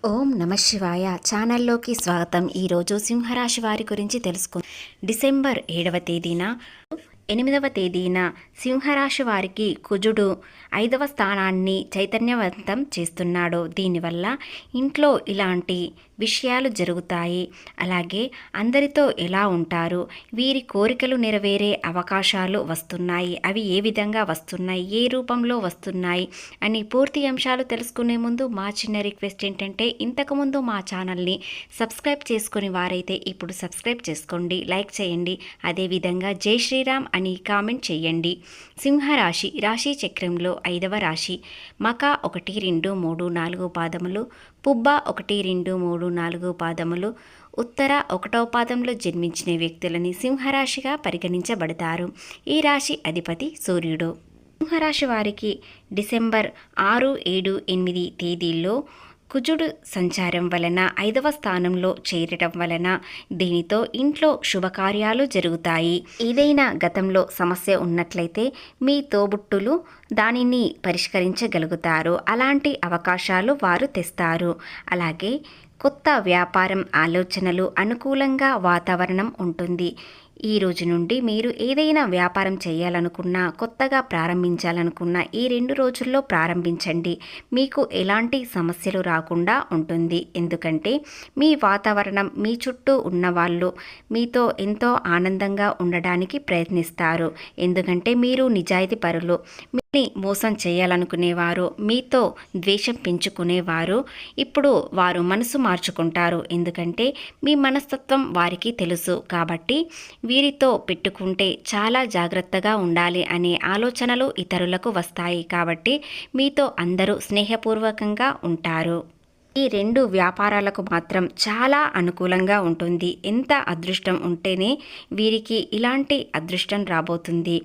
ఓం నమ శివాయ ఛానల్లోకి స్వాగతం. ఈరోజు సింహరాశి వారి గురించి తెలుసుకుందాం. డిసెంబర్ 7వ తేదీన 8వ తేదీన సింహరాశి వారికి కుజుడు 5వ స్థానాన్ని చైతన్యవంతం చేస్తున్నాడు. దీనివల్ల ఇంట్లో ఇలాంటి విషయాలు జరుగుతాయి. అలాగే అందరితో ఎలా ఉంటారు, వీరి కోరికలు నెరవేరే అవకాశాలు వస్తున్నాయి. అవి ఏ విధంగా వస్తున్నాయి, ఏ రూపంలో వస్తున్నాయి అని పూర్తి అంశాలు తెలుసుకునే ముందు మా చిన్న రిక్వెస్ట్ ఏంటంటే, ఇంతకుముందు మా ఛానల్ని సబ్స్క్రైబ్ చేసుకుని వారైతే ఇప్పుడు సబ్స్క్రైబ్ చేసుకోండి, లైక్ చేయండి. అదేవిధంగా జై శ్రీరామ్ అని కామెంట్ చేయండి. సింహరాశి రాశి చక్రంలో 5వ రాశి. మక 1, 2, 3, 4 పాదములు, పుబ్బ 1, 2, 3, 4 పాదములు, ఉత్తర 1వ పాదంలో జన్మించిన వ్యక్తులని సింహరాశిగా పరిగణించబడతారు. ఈ రాశి అధిపతి సూర్యుడు. సింహరాశి వారికి డిసెంబర్ 6, 7, 8 తేదీల్లో కుజుడు సంచారం వలన 5వ స్థానంలో చేరటం వలన దీనితో ఇంట్లో శుభకార్యాలు జరుగుతాయి. ఏదైనా గతంలో సమస్య ఉన్నట్లయితే మీ తోబుట్టులు దానిని పరిష్కరించగలుగుతారు. అలాంటి అవకాశాలు వారు తెస్తారు. అలాగే కొత్త వ్యాపారం ఆలోచనలు అనుకూలంగా వాతావరణం ఉంటుంది. ఈ రోజు నుండి మీరు ఏదైనా వ్యాపారం చేయాలనుకున్నా, కొత్తగా ప్రారంభించాలనుకున్నా ఈ 2 రోజుల్లో ప్రారంభించండి. మీకు ఎలాంటి సమస్యలు రాకుండా ఉంటుంది. ఎందుకంటే మీ వాతావరణం, మీ చుట్టూ ఉన్నవాళ్ళు మీతో ఎంతో ఆనందంగా ఉండడానికి ప్రయత్నిస్తారు. ఎందుకంటే మీరు నిజాయితీ పరులు. మోసం చేయాలనుకునేవారు, మీతో ద్వేషం పెంచుకునేవారు ఇప్పుడు వారు మనసు మార్చుకుంటారు. ఎందుకంటే మీ మనస్తత్వం వారికి తెలుసు. కాబట్టి వీరితో పెట్టుకుంటే చాలా జాగ్రత్తగా ఉండాలి అనే ఆలోచనలు ఇతరులకు వస్తాయి. కాబట్టి మీతో అందరూ స్నేహపూర్వకంగా ఉంటారు. ఈ 2 వ్యాపారాలకు మాత్రం చాలా అనుకూలంగా ఉంటుంది. ఎంత అదృష్టం ఉంటేనే వీరికి ఇలాంటి అదృష్టం రాబోతుంది.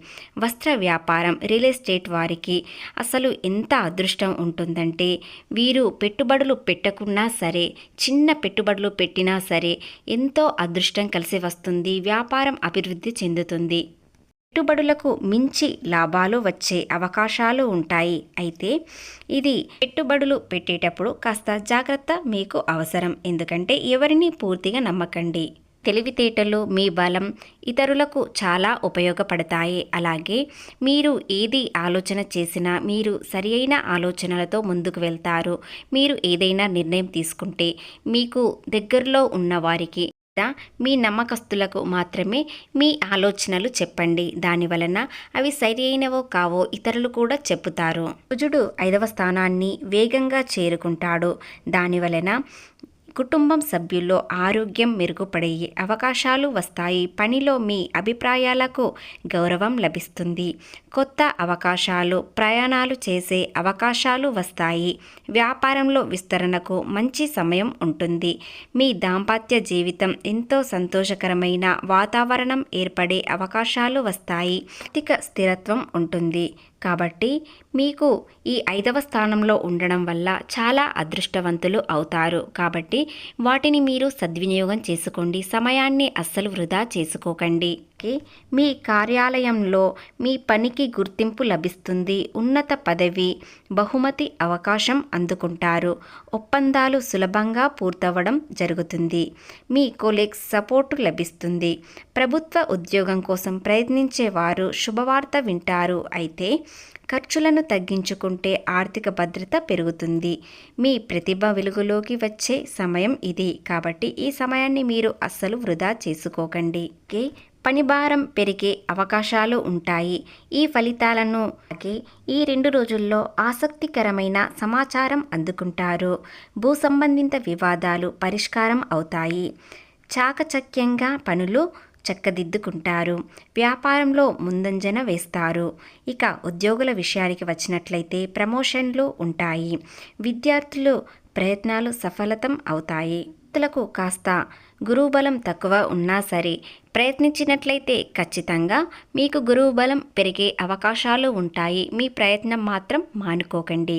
వస్త్ర వ్యాపారం, రియల్ ఎస్టేట్ వారికి అసలు ఎంత అదృష్టం ఉంటుందంటే, వీరు పెట్టుబడులు పెట్టకున్నా సరే, చిన్న పెట్టుబడులు పెట్టినా సరే ఎంతో అదృష్టం కలిసి వస్తుంది. వ్యాపారం అభివృద్ధి చెందుతుంది. పెట్టుబడులకు మించి లాభాలు వచ్చే అవకాశాలు ఉంటాయి. అయితే ఇది పెట్టుబడులు పెట్టేటప్పుడు కాస్త జాగ్రత్త మీకు అవసరం. ఎందుకంటే ఎవరిని పూర్తిగా నమ్మకండి. తెలివితేటలు, మీ బలం ఇతరులకు చాలా ఉపయోగపడతాయి. అలాగే మీరు ఏది ఆలోచన చేసినా మీరు సరియైన ఆలోచనలతో ముందుకు వెళ్తారు. మీరు ఏదైనా నిర్ణయం తీసుకుంటే మీకు దగ్గరలో ఉన్న వారికి, మీ నమ్మకస్తులకు మాత్రమే మీ ఆలోచనలు చెప్పండి. దాని వలన అవి సరైనవో కావో ఇతరులు కూడా చెప్పుతారు. కుజుడు 5వ స్థానాన్ని వేగంగా చేరుకుంటాడు. దాని వలన కుటుంబం సభ్యుల్లో ఆరోగ్యం మెరుగుపడే అవకాశాలు వస్తాయి. పనిలో మీ అభిప్రాయాలకు గౌరవం లభిస్తుంది. కొత్త అవకాశాలు, ప్రయాణాలు చేసే అవకాశాలు వస్తాయి. వ్యాపారంలో విస్తరణకు మంచి సమయం ఉంటుంది. మీ దాంపత్య జీవితం ఎంతో సంతోషకరమైన వాతావరణం ఏర్పడే అవకాశాలు వస్తాయి. ఆర్థిక స్థిరత్వం ఉంటుంది. కాబట్టి మీకు ఈ 5వ స్థానంలో ఉండడం వల్ల చాలా అదృష్టవంతులు అవుతారు. కాబట్టి వాటిని మీరు సద్వినియోగం చేసుకోండి. సమయాన్ని అస్సలు వృధా చేసుకోకండి. మీ కార్యాలయంలో మీ పనికి గుర్తింపు లభిస్తుంది. ఉన్నత పదవి, బహుమతి అవకాశం అందుకుంటారు. ఒప్పందాలు సులభంగా పూర్తవడం జరుగుతుంది. మీ కొలీగ్స్ సపోర్టు లభిస్తుంది. ప్రభుత్వ ఉద్యోగం కోసం ప్రయత్నించేవారు శుభవార్త వింటారు. అయితే ఖర్చులను తగ్గించుకుంటే ఆర్థిక భద్రత పెరుగుతుంది. మీ ప్రతిభ వెలుగులోకి వచ్చే సమయం ఇది. కాబట్టి ఈ సమయాన్ని మీరు అస్సలు వృధా చేసుకోకండి. పని భారం పెరిగే అవకాశాలు ఉంటాయి. ఈ ఫలితాలను ఈ 2 రోజుల్లో ఆసక్తికరమైన సమాచారం అందుకుంటారు. భూ సంబంధిత వివాదాలు పరిష్కారం అవుతాయి. చాకచక్యంగా పనులు చక్కదిద్దుకుంటారు. వ్యాపారంలో ముందంజన వేస్తారు. ఇక ఉద్యోగుల విషయానికి వచ్చినట్లయితే ప్రమోషన్లు ఉంటాయి. విద్యార్థులు ప్రయత్నాలు సఫలతం అవుతాయి. వ్యక్తులకు కాస్త గురుబలం తక్కువ ఉన్నా సరే ప్రయత్నించినట్లయితే ఖచ్చితంగా మీకు గురుబలం పెరిగే అవకాశాలు ఉంటాయి. మీ ప్రయత్నం మాత్రం మానుకోకండి.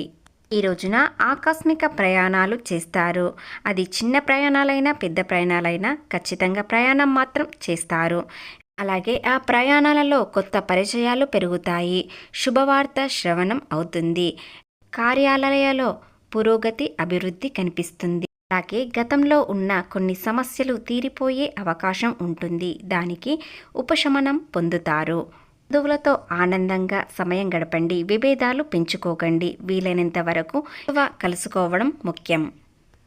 ఈ రోజున ఆకస్మిక ప్రయాణాలు చేస్తారు. అది చిన్న ప్రయాణాలైనా పెద్ద ప్రయాణాలైనా ఖచ్చితంగా ప్రయాణం మాత్రం చేస్తారు. అలాగే ఆ ప్రయాణాలలో కొత్త పరిచయాలు పెరుగుతాయి. శుభవార్త శ్రవణం అవుతుంది. కార్యాలయాలలో పురోగతి, అభివృద్ధి కనిపిస్తుంది. అలాగే గతంలో ఉన్న కొన్ని సమస్యలు తీరిపోయే అవకాశం ఉంటుంది. దానికి ఉపశమనం పొందుతారు. బంధువులతో ఆనందంగా సమయం గడపండి. విభేదాలు పెంచుకోకండి. వీలైనంత వరకు కలుసుకోవడం ముఖ్యం.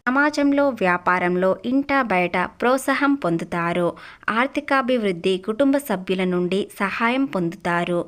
సమాజంలో, వ్యాపారంలో, ఇంట బయట ప్రోత్సాహం పొందుతారు. ఆర్థికాభివృద్ధి, కుటుంబ సభ్యుల నుండి సహాయం పొందుతారు.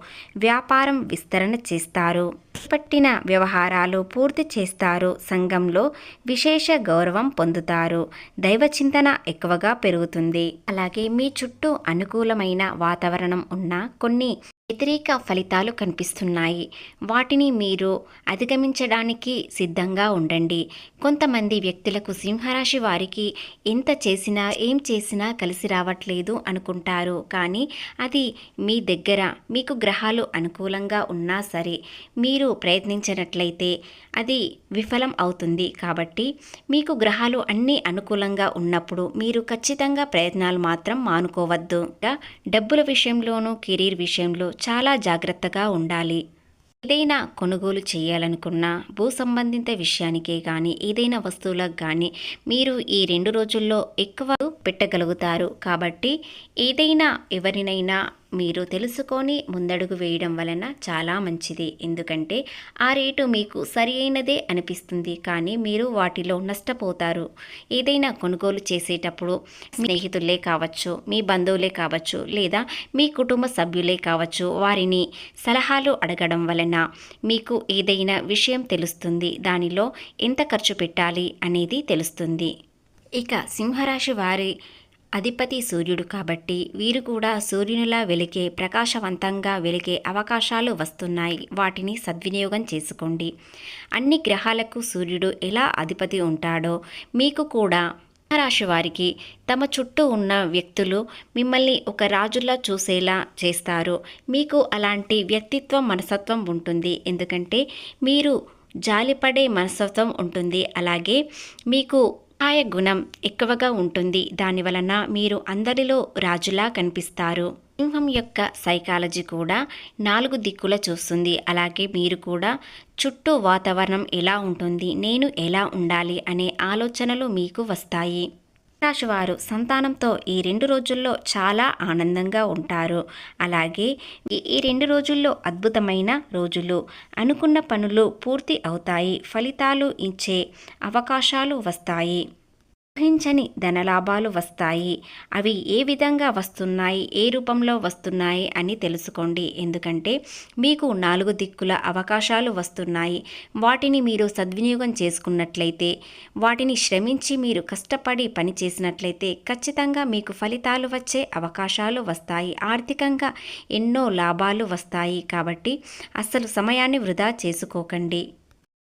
వ్యాపారం విస్తరణ చేస్తారు. చేపట్టిన వ్యవహారాలు పూర్తి చేస్తారు. సంఘంలో విశేష గౌరవం పొందుతారు. దైవ చింతన ఎక్కువగా పెరుగుతుంది. అలాగే మీ చుట్టూ అనుకూలమైన వాతావరణం ఉన్న కొన్ని వ్యతిరేక ఫలితాలు కనిపిస్తున్నాయి. వాటిని మీరు అధిగమించడానికి సిద్ధంగా ఉండండి. కొంతమంది వ్యక్తులకు సింహరాశి వారికి ఎంత చేసినా ఏం చేసినా కలిసి రావట్లేదు అనుకుంటారు. కానీ అది మీ దగ్గర మీకు గ్రహాలు అనుకూలంగా ఉన్నా సరే మీరు ప్రయత్నించినట్లయితే అది విఫలం అవుతుంది. కాబట్టి మీకు గ్రహాలు అన్నీ అనుకూలంగా ఉన్నప్పుడు మీరు ఖచ్చితంగా ప్రయత్నాలు మాత్రం మానుకోవద్దు. డబ్బుల విషయంలోనూ కెరీర్ విషయంలో చాలా జాగ్రత్తగా ఉండాలి. ఏదైనా కొనుగోలు చేయాలనుకున్నా భూ సంబంధిత విషయానికే కానీ ఏదైనా వస్తువులకు కానీ మీరు ఈ 2 రోజుల్లో ఎక్కువ పెట్టగలుగుతారు. కాబట్టి ఏదైనా ఎవరినైనా మీరు తెలుసుకొని ముందడుగు వేయడం వలన చాలా మంచిది. ఎందుకంటే ఆ రేటు మీకు సరి అయినదే అనిపిస్తుంది, కానీ మీరు వాటిలో నష్టపోతారు. ఏదైనా కొనుగోలు చేసేటప్పుడు స్నేహితులే కావచ్చు, మీ బంధువులే కావచ్చు, లేదా మీ కుటుంబ సభ్యులే కావచ్చు, వారిని సలహాలు అడగడం వలన మీకు ఏదైనా విషయం తెలుస్తుంది. దానిలో ఎంత ఖర్చు పెట్టాలి అనేది తెలుస్తుంది. ఇక సింహరాశి వారి అధిపతి సూర్యుడు కాబట్టి వీరు కూడా సూర్యునిలా వెలిగే ప్రకాశవంతంగా వెలిగే అవకాశాలు వస్తున్నాయి. వాటిని సద్వినియోగం చేసుకోండి. అన్ని గ్రహాలకు సూర్యుడు ఎలా అధిపతి ఉంటాడో మీకు కూడా సింహరాశి వారికి తమ చుట్టూ ఉన్న వ్యక్తులు మిమ్మల్ని ఒక రాజులా చూసేలా చేస్తారు. మీకు అలాంటి వ్యక్తిత్వం, మనస్తత్వం ఉంటుంది. ఎందుకంటే మీరు జాలిపడే మనస్తత్వం ఉంటుంది. అలాగే మీకు సహాయ గుణం ఎక్కువగా ఉంటుంది. దానివలన మీరు అందరిలో రాజులా కనిపిస్తారు. సింహం యొక్క సైకాలజీ కూడా 4 దిక్కుల చూస్తుంది. అలాగే మీరు కూడా చుట్టూ వాతావరణం ఎలా ఉంటుంది, నేను ఎలా ఉండాలి అనే ఆలోచనలు మీకు వస్తాయి. రాశివారు సంతానంతో ఈ 2 రోజుల్లో చాలా ఆనందంగా ఉంటారు. అలాగే ఈ 2 రోజుల్లో అద్భుతమైన రోజులు. అనుకున్న పనులు పూర్తి అవుతాయి. ఫలితాలు ఇచ్చే అవకాశాలు వస్తాయి. ఊహించని ధనలాభాలు వస్తాయి. అవి ఏ విధంగా వస్తున్నాయి, ఏ రూపంలో వస్తున్నాయి అని తెలుసుకోండి. ఎందుకంటే మీకు 4 దిక్కుల అవకాశాలు వస్తున్నాయి. వాటిని మీరు సద్వినియోగం చేసుకున్నట్లయితే, వాటిని శ్రమించి మీరు కష్టపడి పని చేసినట్లయితే ఖచ్చితంగా మీకు ఫలితాలు వచ్చే అవకాశాలు వస్తాయి. ఆర్థికంగా ఎన్నో లాభాలు వస్తాయి. కాబట్టి అస్సలు సమయాన్ని వృధా చేసుకోకండి.